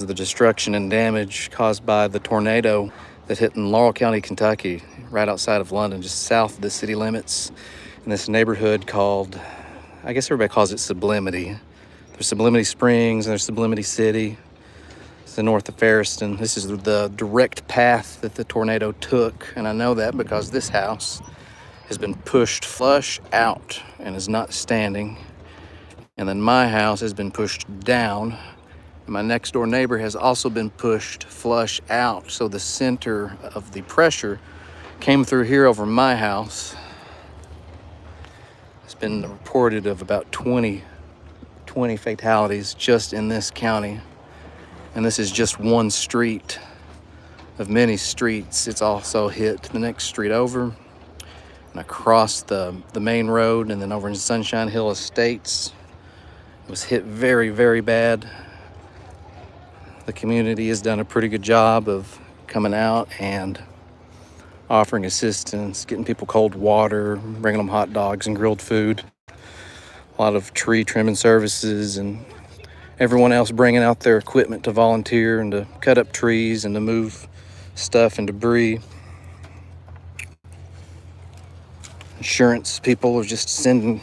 of the destruction and damage caused by the tornado that hit in Laurel County, Kentucky, right outside of London, just south of the city limits, in this neighborhood called, I guess everybody calls it Sublimity. There's Sublimity Springs and there's Sublimity City. It's the north of Ferriston. This is the direct path that the tornado took, and I know that because this house has been pushed flush out and is not standing. And then my house has been pushed down. And my next door neighbor has also been pushed flush out. So the center of the pressure came through here over my house. It's been reported of about 20 fatalities just in this county. And this is just one street of many streets. It's also hit the next street over and across the main road, and then over in Sunshine Hill Estates. It was hit very, very bad. The community has done a pretty good job of coming out and offering assistance, getting people cold water, bringing them hot dogs and grilled food. A lot of tree trimming services, and everyone else bringing out their equipment to volunteer and to cut up trees and to move stuff and debris. Insurance people are just sending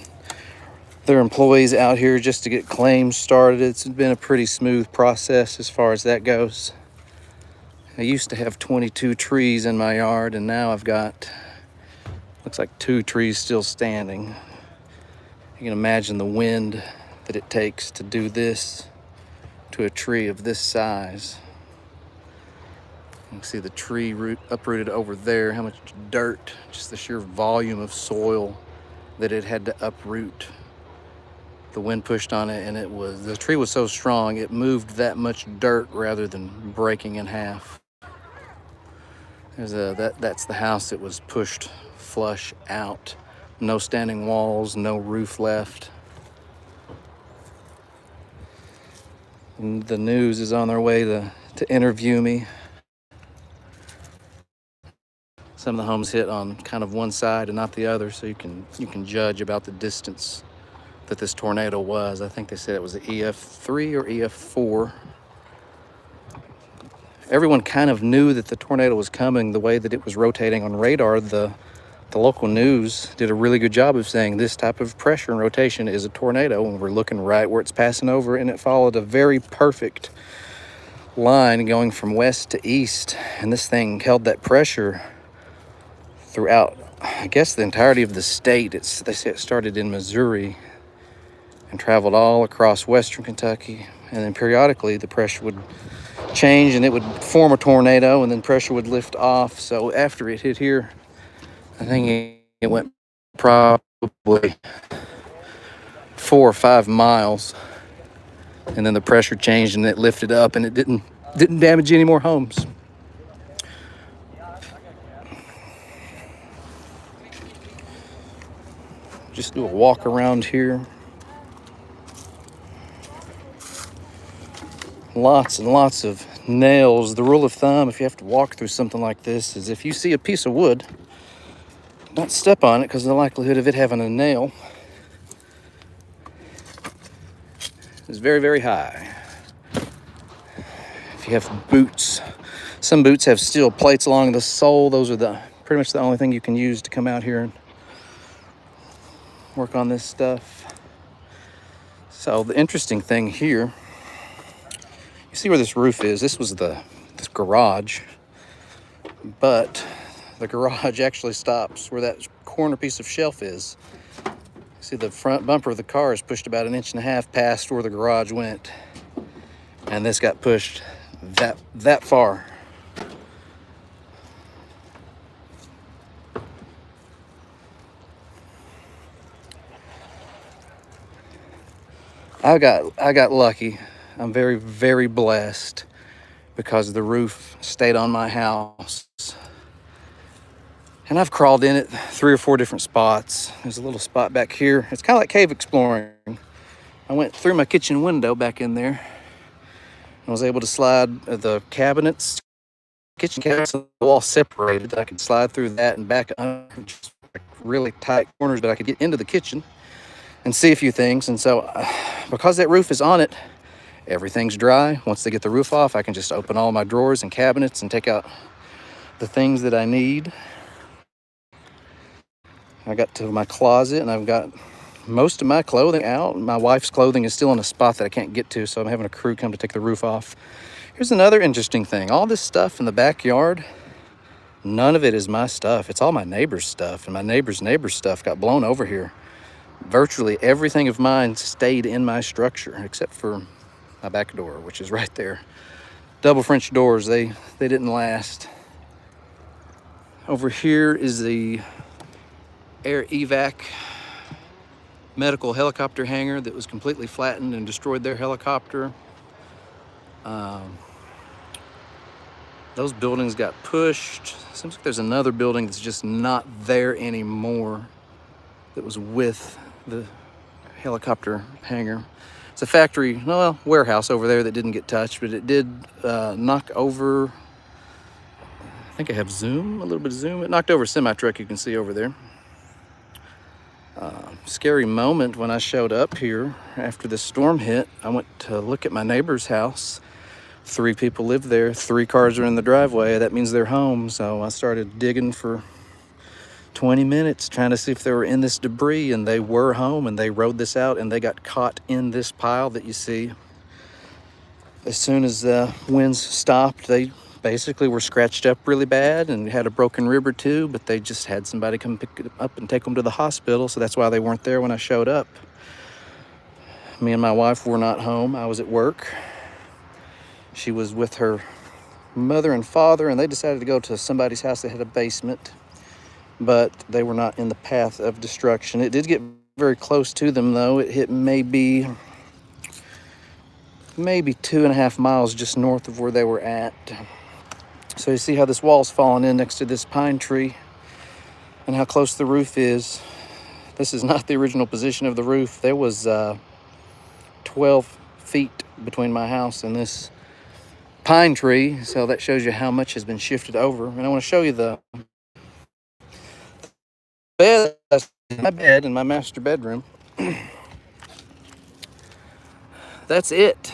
their employees out here just to get claims started. It's been a pretty smooth process as far as that goes. I used to have 22 trees in my yard, and now I've got, looks like 2 trees still standing. You can imagine the wind that it takes to do this to a tree of this size. You can see the tree uprooted over there, how much dirt, just the sheer volume of soil that it had to uproot. The wind pushed on it, and the tree was so strong it moved that much dirt rather than breaking in half. That's the house that was pushed flush out. No standing walls, no roof left. And the news is on their way to interview me. Some of the homes hit on kind of one side and not the other, so you can judge about the distance that this tornado was. I think they said it was an EF3 or EF4. Everyone kind of knew that the tornado was coming the way that it was rotating on radar. The local news did a really good job of saying this type of pressure and rotation is a tornado, and we're looking right where it's passing over, and it followed a very perfect line going from west to east, and this thing held that pressure throughout, I guess, the entirety of the state. They say it started in Missouri and traveled all across western Kentucky, and then periodically the pressure would change and it would form a tornado, and then pressure would lift off. So after it hit here, I think it went probably 4 or 5 miles, and then the pressure changed and it lifted up, and it didn't damage any more homes. Just do a walk around here. Lots and lots of nails. The rule of thumb, if you have to walk through something like this, is if you see a piece of wood, don't step on it, because the likelihood of it having a nail is very, very high. If you have boots, some boots have steel plates along the sole. Those are pretty much the only thing you can use to come out here and work on this stuff. So the interesting thing here, you see where this roof is? This was this garage, but the garage actually stops where that corner piece of shelf is. See, the front bumper of the car is pushed about 1.5 inches past where the garage went, and this got pushed that far. I got lucky. I'm very, very blessed because the roof stayed on my house. And I've crawled in it 3 or 4 different spots. There's a little spot back here. It's kind of like cave exploring. I went through my kitchen window back in there and was able to slide the cabinets, kitchen cabinets, the wall separated. I could slide through that and back under just really tight corners, but I could get into the kitchen and see a few things. And so because that roof is on it, Everything's dry. Once they get the roof off, I can just open all my drawers and cabinets and take out the things that I need. I got to my closet and I've got most of my clothing out. My wife's clothing is still in a spot that I can't get to, so I'm having a crew come to take the roof off. Here's another interesting thing. All this stuff in the backyard, none of it is my stuff. It's all my neighbor's stuff, and my neighbor's stuff got blown over here. Virtually everything of mine stayed in my structure, except for my back door, which is right there. Double French doors, they didn't last. Over here is the air evac medical helicopter hangar that was completely flattened and destroyed their helicopter. Those buildings got pushed. Seems like there's another building that's just not there anymore that was with the helicopter hangar. It's a factory, well, warehouse over there that didn't get touched, but it did knock over, I think I have zoom, a little bit of zoom. It knocked over a semi-truck you can see over there. Scary moment when I showed up here after the storm hit. I went to look at my neighbor's house. 3 people live there, 3 cars are in the driveway. That means they're home. So I started digging for 20 minutes trying to see if they were in this debris, and they were home, and they rode this out, and they got caught in this pile that you see. As soon as the winds stopped, they basically were scratched up really bad and had a broken rib or 2, but they just had somebody come pick it up and take them to the hospital, so that's why they weren't there when I showed up. Me and my wife were not home. I was at work. She was with her mother and father, and they decided to go to somebody's house that had a basement, but they were not in the path of destruction. It did get very close to them, though. It hit maybe 2.5 miles just north of where they were at. So you see how this wall's falling in next to this pine tree and how close the roof is. This is not the original position of the roof. There was 12 feet between my house and this pine tree, so that shows you how much has been shifted over. And I want to show you the bed, my bed in my master bedroom. That's it.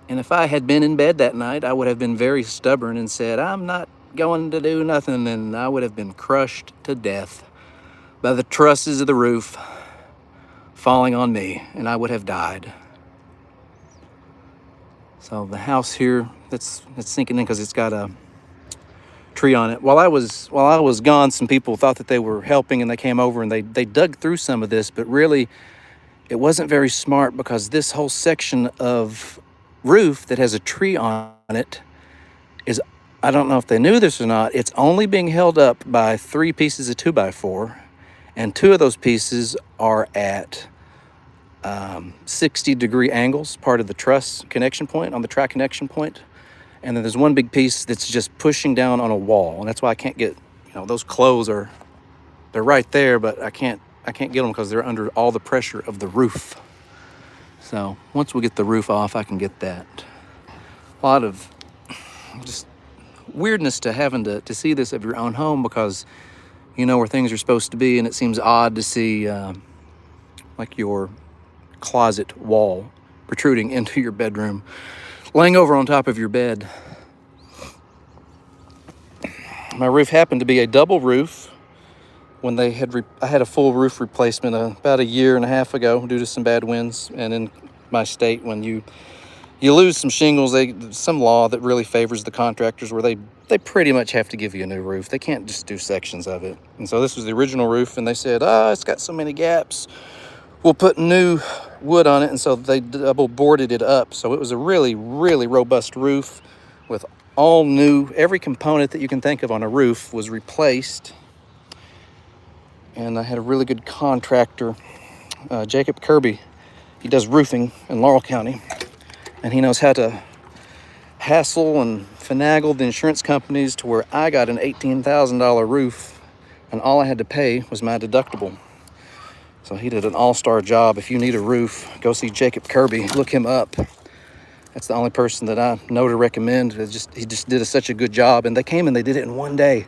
And if I had been in bed that night, I would have been very stubborn and said, I'm not going to do nothing, and I would have been crushed to death by the trusses of the roof falling on me, and I would have died. So the house here, that's sinking in because it's got a tree on it. While I was gone, some people thought that they were helping, and they came over and they dug through some of this, but really it wasn't very smart, because this whole section of roof that has a tree on it is, I don't know if they knew this or not, it's only being held up by 3 pieces of 2x4, and 2 of those pieces are at 60-degree angles, part of the truss connection point, on the track connection point. And then there's one big piece that's just pushing down on a wall, and that's why I can't get, those clothes they're right there, but I can't get them because they're under all the pressure of the roof. So once we get the roof off, I can get that. A lot of just weirdness to having to see this of your own home, because you know where things are supposed to be, and it seems odd to see like your closet wall protruding into your bedroom, laying over on top of your bed. My roof happened to be a double roof. When I had a full roof replacement about 1.5 years ago due to some bad winds. And in my state, when you lose some shingles, some law that really favors the contractors, where they pretty much have to give you a new roof. They can't just do sections of it. And so this was the original roof, and they said, it's got so many gaps, we'll put new wood on it. And so they double boarded it up. So it was a really, really robust roof with all new, every component that you can think of on a roof was replaced. And I had a really good contractor, Jacob Kirby. He does roofing in Laurel County, and he knows how to hassle and finagle the insurance companies to where I got an $18,000 roof, and all I had to pay was my deductible. So he did an all-star job. If you need a roof, go see Jacob Kirby. Look him up. That's the only person that I know to recommend. He just did such a good job, and they came and they did it in one day.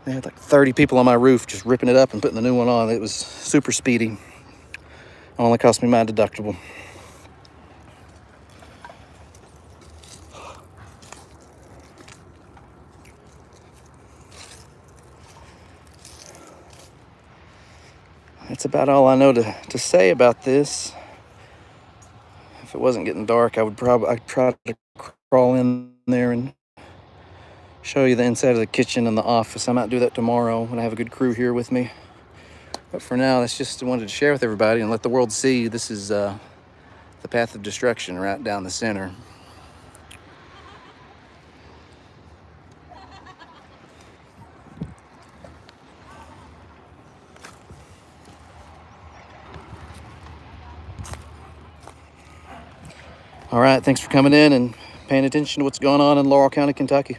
They had like 30 people on my roof just ripping it up and putting the new one on. It was super speedy. It only cost me my deductible. that's about all I know to say about this. If it wasn't getting dark, I'd try to crawl in there and show you the inside of the kitchen and the office. I might do that tomorrow when I have a good crew here with me. But for now, that's just wanted to share with everybody and let the world see this is the path of destruction right down the center. All right, thanks for coming in and paying attention to what's going on in Laurel County, Kentucky.